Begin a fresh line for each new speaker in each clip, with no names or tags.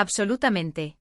Absolutamente.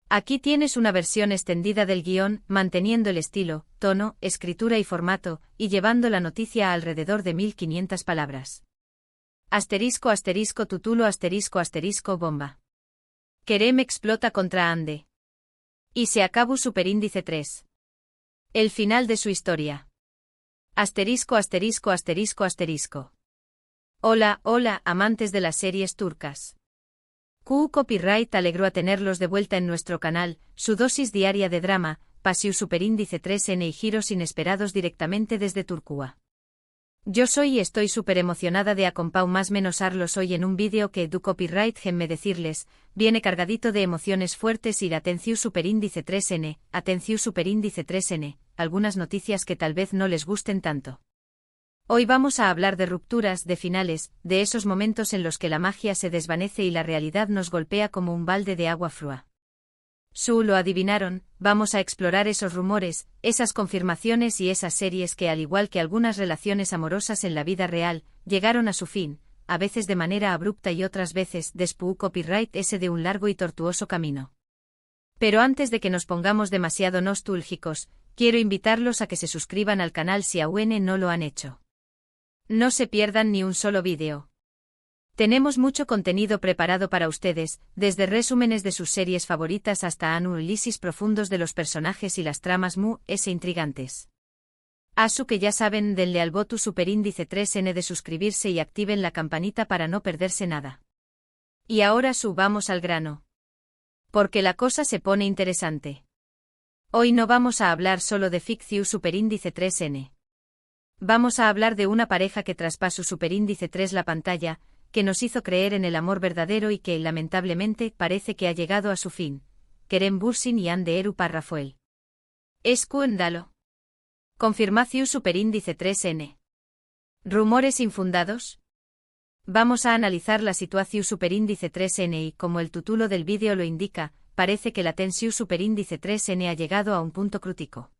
Aquí tienes una versión extendida del guión, manteniendo el estilo, tono, escritura y formato, y llevando la noticia a alrededor de 1500 palabras. **tutulo***bomba. Kerem explota contra Ande. Y se acabó Superíndice 3. El final de su historia. Hola, amantes de las series turcas. Copyright alegró a tenerlos de vuelta en nuestro canal, su dosis diaria de drama, pasión Superíndice 3N y giros inesperados directamente desde Turquía. Yo soy y estoy súper emocionada de acompau más menos arlos hoy en un vídeo que Copyright me decirles, viene cargadito de emociones fuertes y la atención Superíndice 3N, algunas noticias que tal vez no les gusten tanto. Hoy vamos a hablar de rupturas, de finales, de esos momentos en los que la magia se desvanece y la realidad nos golpea como un balde de agua fría. Lo adivinaron, vamos a explorar esos rumores, esas confirmaciones y esas series que al igual que algunas relaciones amorosas en la vida real, llegaron a su fin, a veces de manera abrupta y otras veces después Copyright de un largo y tortuoso camino. Pero antes de que nos pongamos demasiado nostálgicos, quiero invitarlos a que se suscriban al canal si aún no lo han hecho. No se pierdan ni un solo vídeo. Tenemos mucho contenido preparado para ustedes, desde resúmenes de sus series favoritas hasta análisis profundos de los personajes y las tramas intrigantes. Asu que ya saben, denle al botón Superíndice 3N de suscribirse y activen la campanita para no perderse nada. Y ahora vamos al grano. Porque la cosa se pone interesante. Hoy no vamos a hablar solo de ficción Superíndice 3N. Vamos a hablar de una pareja que traspasó Superíndice 3 la pantalla, que nos hizo creer en el amor verdadero y que, lamentablemente, parece que ha llegado a su fin. Kerem Bürsin y Hande Erçel. Escándalo. Confirmación Superíndice 3N. ¿Rumores infundados? Vamos a analizar la situación Superíndice 3N y, como el título del vídeo lo indica, parece que la tensión Superíndice 3N ha llegado a un punto crítico.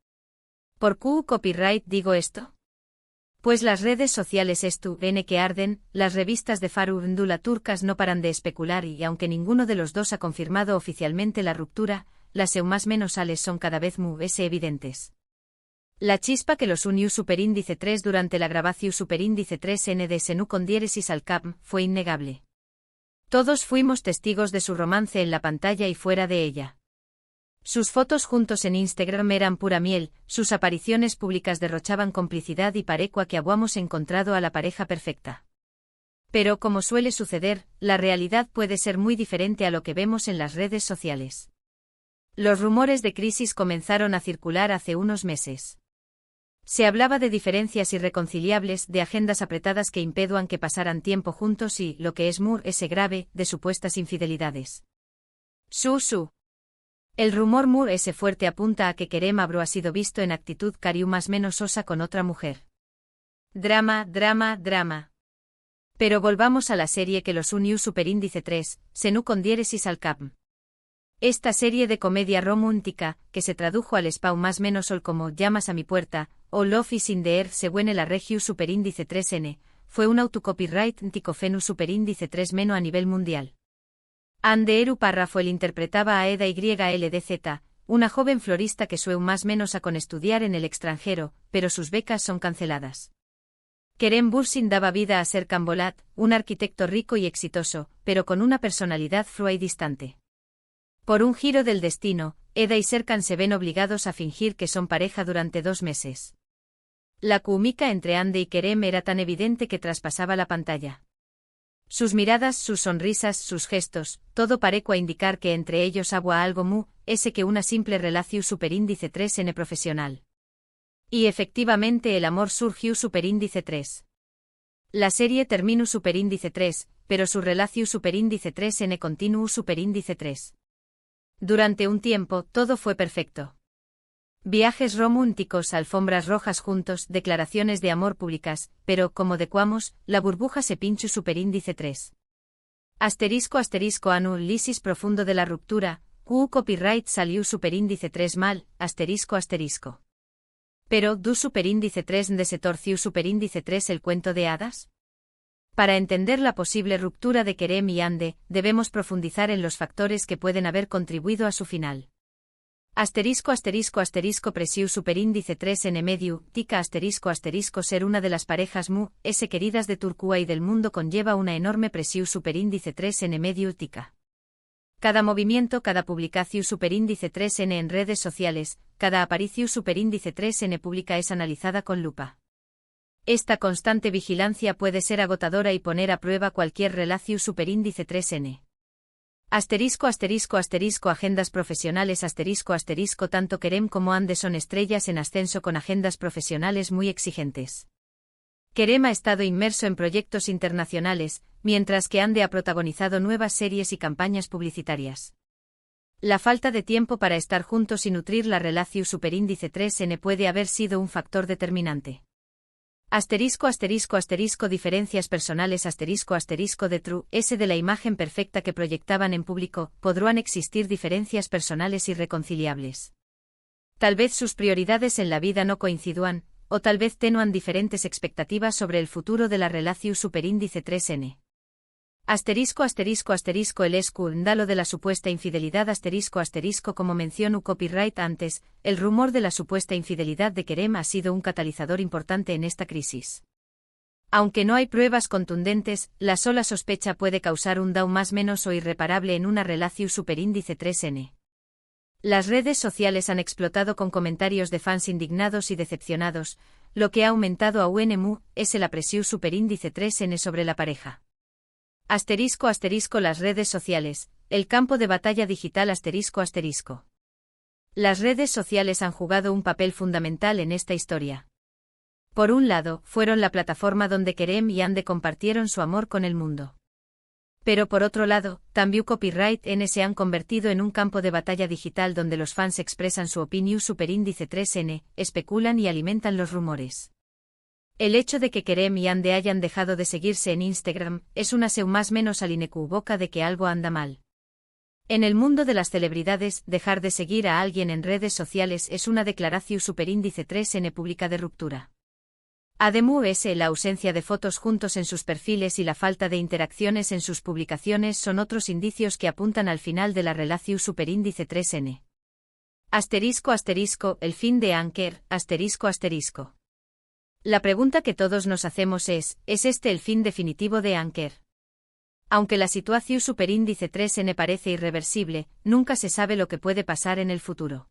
¿Por qué Copyright digo esto? Pues las redes sociales que arden, las revistas de farándula turcas no paran de especular y aunque ninguno de los dos ha confirmado oficialmente la ruptura, las más menos sales son cada vez más evidentes. La chispa que los unió Superíndice 3 durante la grabación Superíndice 3N de Senú con diéresis al cap fue innegable. Todos fuimos testigos de su romance en la pantalla y fuera de ella. Sus fotos juntos en Instagram eran pura miel, sus apariciones públicas derrochaban complicidad y parecua que habíamos encontrado a la pareja perfecta. Pero como suele suceder, la realidad puede ser muy diferente a lo que vemos en las redes sociales. Los rumores de crisis comenzaron a circular hace unos meses. Se hablaba de diferencias irreconciliables, de agendas apretadas que impedían que pasaran tiempo juntos y, lo que es ese grave, de supuestas infidelidades. El rumor ese fuerte apunta a que Kerem ha sido visto en actitud cariu más menos osa con otra mujer. Drama. Pero volvamos a la serie que los unió Superíndice 3, Senú con diéresis al cap. Esta serie de comedia romántica, que se tradujo al español más menos como Llamas a mi puerta, o Love is in the air según la región Superíndice 3N, fue un autocopyright ticofenu Superíndice 3 meno a nivel mundial. Hande Erçel interpretaba a Eda YLDZ, una joven florista que suele más menos a con estudiar en el extranjero, pero sus becas son canceladas. Kerem Bürsin daba vida a Serkan Bolat, un arquitecto rico y exitoso, pero con una personalidad fría y distante. Por un giro del destino, Eda y Serkan se ven obligados a fingir que son pareja durante 2 meses. La química entre Hande y Kerem era tan evidente que traspasaba la pantalla. Sus miradas, sus sonrisas, sus gestos, todo parecía indicar que entre ellos había algo que una simple relación Superíndice 3N profesional. Y efectivamente el amor surgió Superíndice 3. La serie terminó Superíndice 3, pero su relación Superíndice 3N continuó Superíndice 3. Durante un tiempo todo fue perfecto. Viajes románticos, alfombras rojas juntos, declaraciones de amor públicas, pero, como decuamos, la burbuja se pinchó Superíndice 3. Análisis profundo de la ruptura, Copyright salió Superíndice 3 mal, Pero, ¿du Superíndice 3 de se torció Superíndice 3 el cuento de hadas? Para entender la posible ruptura de Kerem y Hande, debemos profundizar en los factores que pueden haber contribuido a su final. Precious superíndice 3N Mediu, tica ser una de las parejas mu/s queridas de Turquía y del mundo conlleva una enorme Precious superíndice 3N Mediu tica. Cada movimiento, cada publicación superíndice 3N en redes sociales, cada aparición superíndice 3N pública es analizada con lupa. Esta constante vigilancia puede ser agotadora y poner a prueba cualquier relación superíndice 3N. Agendas profesionales tanto Kerem como Hande son estrellas en ascenso con agendas profesionales muy exigentes. Kerem ha estado inmerso en proyectos internacionales, mientras que Hande ha protagonizado nuevas series y campañas publicitarias. La falta de tiempo para estar juntos y nutrir la relación superíndice 3N puede haber sido un factor determinante. Diferencias personales de True S de la imagen perfecta que proyectaban en público, podrán existir diferencias personales irreconciliables. Tal vez sus prioridades en la vida no coinciduan, o tal vez tenuan diferentes expectativas sobre el futuro de la relación superíndice 3N. El escándalo de la supuesta infidelidad como mencionó copyright antes, el rumor de la supuesta infidelidad de Kerem ha sido un catalizador importante en esta crisis. Aunque no hay pruebas contundentes, la sola sospecha puede causar un daño más menos o irreparable en una relación superíndice 3N. Las redes sociales han explotado con comentarios de fans indignados y decepcionados, lo que ha aumentado aún la presión superíndice 3N sobre la pareja. Las redes sociales, el campo de batalla digital Las redes sociales han jugado un papel fundamental en esta historia. Por un lado, fueron la plataforma donde Kerem y Hande compartieron su amor con el mundo. Pero por otro lado, también Copyright N se han convertido en un campo de batalla digital donde los fans expresan su opinión superíndice 3N, especulan y alimentan los rumores. El hecho de que Kerem y Hande hayan dejado de seguirse en Instagram es una señal más menos inequívoca de que algo anda mal. En el mundo de las celebridades, dejar de seguir a alguien en redes sociales es una declaración superíndice 3N pública de ruptura. Además, la ausencia de fotos juntos en sus perfiles y la falta de interacciones en sus publicaciones son otros indicios que apuntan al final de la relación superíndice 3N. El fin de Anker, La pregunta que todos nos hacemos ¿es este el fin definitivo de Anker? Aunque la situación superíndice 3N parece irreversible, nunca se sabe lo que puede pasar en el futuro.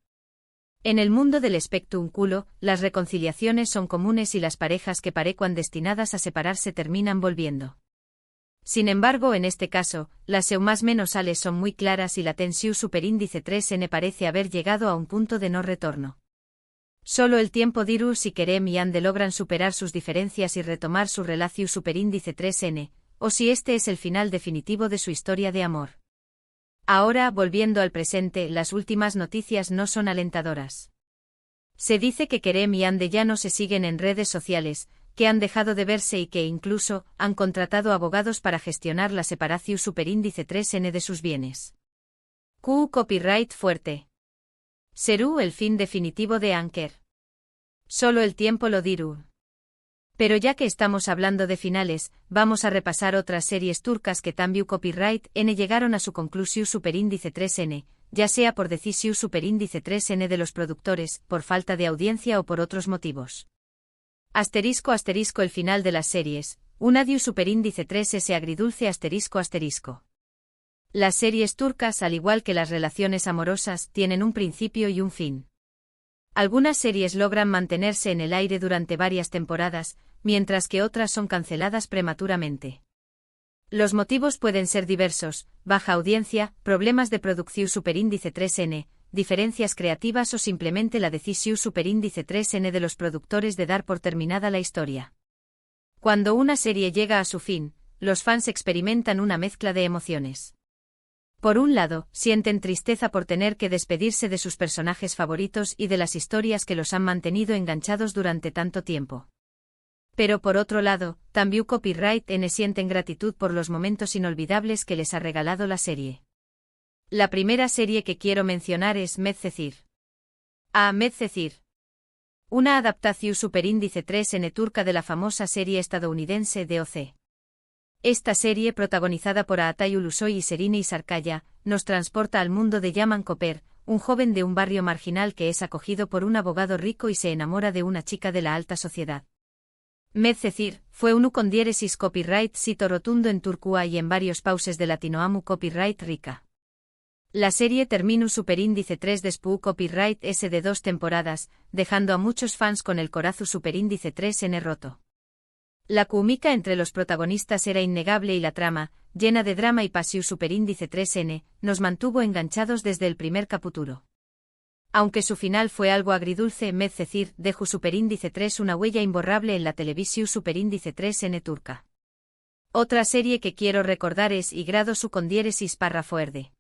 En el mundo del espectáculo, las reconciliaciones son comunes y las parejas que parecían destinadas a separarse terminan volviendo. Sin embargo, en este caso, las más menos son muy claras y la tensión superíndice 3N parece haber llegado a un punto de no retorno. Solo el tiempo dirá si Kerem y Hande logran superar sus diferencias y retomar su relación superíndice 3N, o si este es el final definitivo de su historia de amor. Ahora, volviendo al presente, las últimas noticias no son alentadoras. Se dice que Kerem y Hande ya no se siguen en redes sociales, que han dejado de verse y que incluso han contratado abogados para gestionar la separación superíndice 3N de sus bienes. Copyright fuerte. ¿Será el fin definitivo de Anker? Solo el tiempo lo dirá. Pero ya que estamos hablando de finales, vamos a repasar otras series turcas que también Copyright N llegaron a su conclusión superíndice 3N, ya sea por decisión superíndice 3N de los productores, por falta de audiencia o por otros motivos. El final de las series, un adiós superíndice 3S agridulce Las series turcas, al igual que las relaciones amorosas, tienen un principio y un fin. Algunas series logran mantenerse en el aire durante varias temporadas, mientras que otras son canceladas prematuramente. Los motivos pueden ser diversos: baja audiencia, problemas de producción superíndice 3N, diferencias creativas o simplemente la decisión superíndice 3N de los productores de dar por terminada la historia. Cuando una serie llega a su fin, los fans experimentan una mezcla de emociones. Por un lado, sienten tristeza por tener que despedirse de sus personajes favoritos y de las historias que los han mantenido enganchados durante tanto tiempo. Pero por otro lado, también Copyright N sienten gratitud por los momentos inolvidables que les ha regalado la serie. La primera serie que quiero mencionar es Medcezir. Medcezir. Una adaptación superíndice 3N turca de la famosa serie estadounidense DOC. Esta serie, protagonizada por Atay Ulusoy y Serine Isarkaya, nos transporta al mundo de Yaman Koper, un joven de un barrio marginal que es acogido por un abogado rico y se enamora de una chica de la alta sociedad. Medcezir, fue unu con diéresis copyright sito rotundo en Turcua y en varios pauses de Latinoamu copyright rica. La serie terminó superíndice 3 después copyright S de 2 temporadas, dejando a muchos fans con el corazo superíndice 3 n roto. La química entre los protagonistas era innegable y la trama, llena de drama y pasión superíndice 3N, nos mantuvo enganchados desde el primer capítulo. Aunque su final fue algo agridulce, Medcezir dejó superíndice 3 una huella imborrable en la televisión superíndice 3N turca. Otra serie que quiero recordar es Y grado su con diéresis párrafo erde.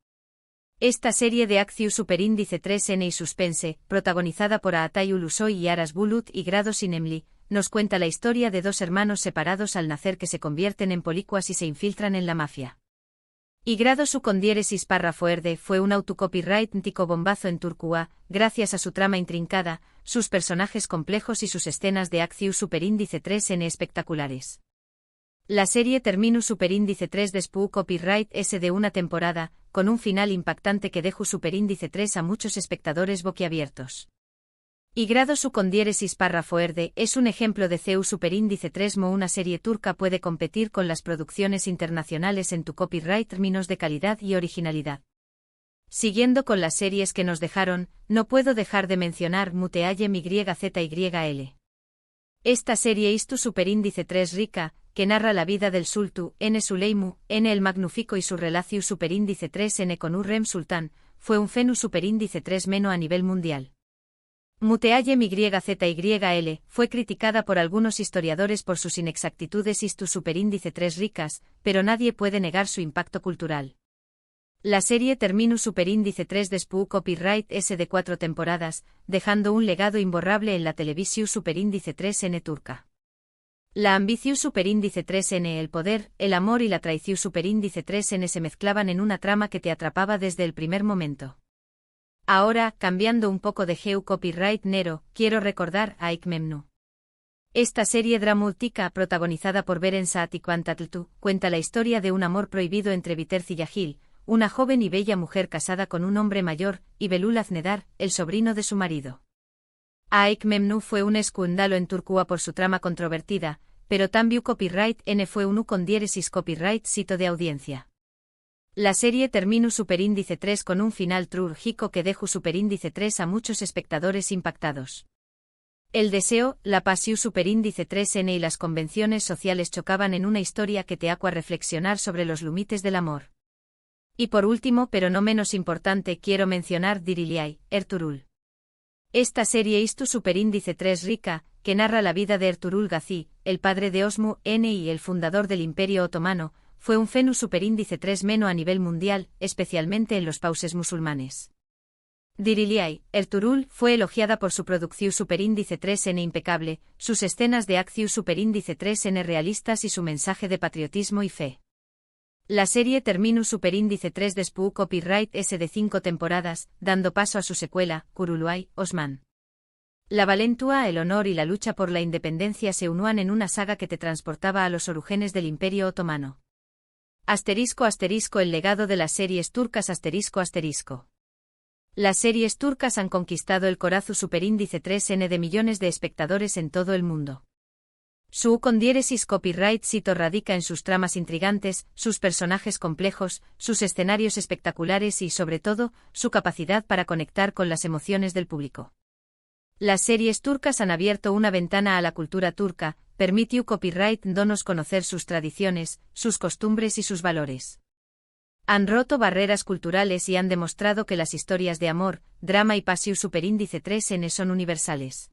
Esta serie de acción superíndice 3N y suspense, protagonizada por Atay Ulusoy y Aras Bulut y grado Sinemli, nos cuenta la historia de dos hermanos separados al nacer que se convierten en policuas y se infiltran en la mafia. Y grado su con diéresis párrafo erde fue un autocopyright tico bombazo en Turcua, gracias a su trama intrincada, sus personajes complejos y sus escenas de acción superíndice 3N espectaculares. La serie terminó superíndice 3 después copyright S de una temporada, con un final impactante que dejó superíndice 3 a muchos espectadores boquiabiertos. Y grado su con diéresis párrafo erde es un ejemplo de CEU superíndice 3 mo una serie turca puede competir con las producciones internacionales en tu copyright términos de calidad y originalidad. Siguiendo con las series que nos dejaron, no puedo dejar de mencionar Muteayem YZYL. Esta serie es tu superíndice 3 rica, que narra la vida del Sultu, N. Suleimu, N. el Magnífico y su relación superíndice 3 N con Urrem Sultán, fue un fenu superíndice 3 meno a nivel mundial. Muteayem YZYL fue criticada por algunos historiadores por sus inexactitudes y su superíndice 3 ricas, pero nadie puede negar su impacto cultural. La serie terminó superíndice 3 después copyright S de 4 temporadas, dejando un legado imborrable en la televisión superíndice 3N turca. La ambición superíndice 3N, el poder, el amor y la traición superíndice 3N se mezclaban en una trama que te atrapaba desde el primer momento. Ahora, cambiando un poco de geu copyright nero, quiero recordar a Ikmemnu. Esta serie dramática, protagonizada por Beren Saat y Kvantatltu, cuenta la historia de un amor prohibido entre Biterz y Yahil, una joven y bella mujer casada con un hombre mayor, y Belul Aznedar, el sobrino de su marido. Ikmemnu fue un escándalo en Turcua por su trama controvertida, pero también copyright N fue un con diéresis copyright sito de audiencia. La serie terminó superíndice 3 con un final trágico que dejó superíndice 3 a muchos espectadores impactados. El deseo, la pasión superíndice 3N y las convenciones sociales chocaban en una historia que te hace reflexionar sobre los límites del amor. Y por último, pero no menos importante, quiero mencionar Diriliay, Ertuğrul. Esta serie es tu superíndice 3 rica, que narra la vida de Ertuğrul Gazi, el padre de Osmu N y el fundador del Imperio Otomano, fue un fenu superíndice 3 meno a nivel mundial, especialmente en los pauses musulmanes. Diriliay, Ertuğrul, fue elogiada por su producción superíndice 3N impecable, sus escenas de acción superíndice 3N realistas y su mensaje de patriotismo y fe. La serie terminó superíndice 3 después copyright S de 5 temporadas, dando paso a su secuela, Kuruluay, Osman. La valentua, el honor y la lucha por la independencia se unían en una saga que te transportaba a los orígenes del Imperio Otomano. *** El legado de las series turcas ***. Las series turcas han conquistado el corazón superíndice 3N de millones de espectadores en todo el mundo. Su con diéresis copyright sito radica en sus tramas intrigantes, sus personajes complejos, sus escenarios espectaculares y, sobre todo, su capacidad para conectar con las emociones del público. Las series turcas han abierto una ventana a la cultura turca, permitió copyright donos conocer sus tradiciones, sus costumbres y sus valores. Han roto barreras culturales y han demostrado que las historias de amor, drama y pasión superíndice 3N son universales.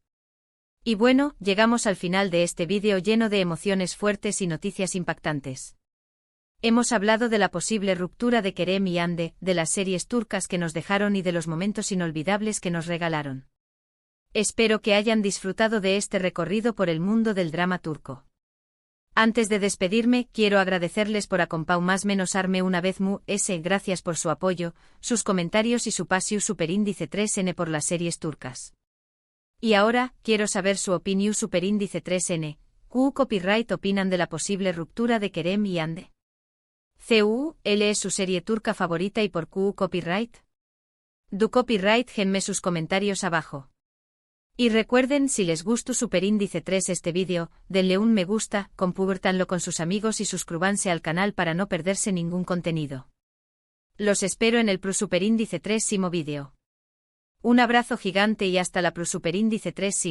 Y bueno, llegamos al final de este vídeo lleno de emociones fuertes y noticias impactantes. Hemos hablado de la posible ruptura de Kerem y Hande, de las series turcas que nos dejaron y de los momentos inolvidables que nos regalaron. Espero que hayan disfrutado de este recorrido por el mundo del drama turco. Antes de despedirme, quiero agradecerles por acompañarme una vez gracias por su apoyo, sus comentarios y su pasión superíndice 3N por las series turcas. Y ahora, quiero saber su opinión superíndice 3N, ¿Q Copyright opinan de la posible ruptura de Kerem y Hande? ¿L es su serie turca favorita y por Q Copyright? Du Copyright genme sus comentarios abajo. Y recuerden, si les gustó superíndice 3 este vídeo, denle un me gusta, compártanlo con sus amigos y suscríbanse al canal para no perderse ningún contenido. Los espero en el superíndice 3 vídeo. Un abrazo gigante y hasta la superíndice 3.